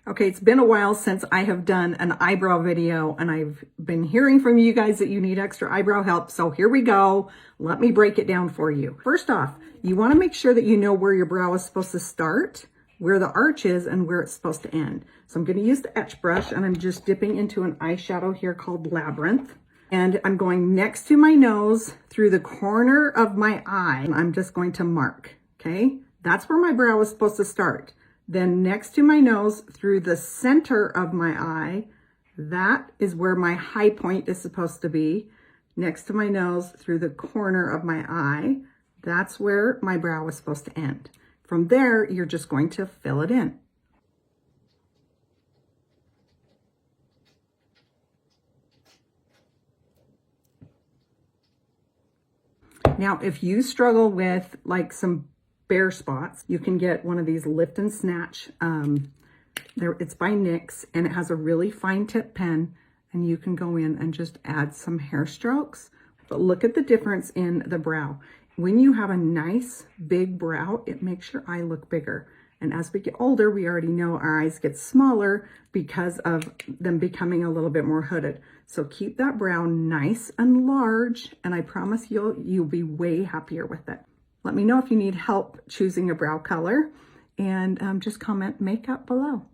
Okay, it's been a while since I have done an eyebrow video, and I've been hearing from you guys that you need extra eyebrow help. So here we go. Let me break it down for you. First off, you want to make sure that you know where your brow is supposed to start, where the arch is, and where it's supposed to end. So I'm going to use the etch brush, and I'm just dipping into an eyeshadow here called Labyrinth. And I'm going next to my nose through the corner of my eye. I'm just going to mark, okay? That's where my brow is supposed to start. Then next to my nose through the center of my eye, that is where my high point is supposed to be. Next to my nose through the corner of my eye, that's where my brow is supposed to end. From there, you're just going to fill it in. Now, if you struggle with like some bare spots, you can get one of these lift and snatch. It's by NYX, and it has a really fine tip pen, and you can go in and just add some hair strokes. But look at the difference in the brow. When you have a nice big brow, it makes your eye look bigger. And as we get older, we already know our eyes get smaller because of them becoming a little bit more hooded. So keep that brow nice and large, and I promise you'll be way happier with it. Let me know if you need help choosing a brow color, and just comment makeup below.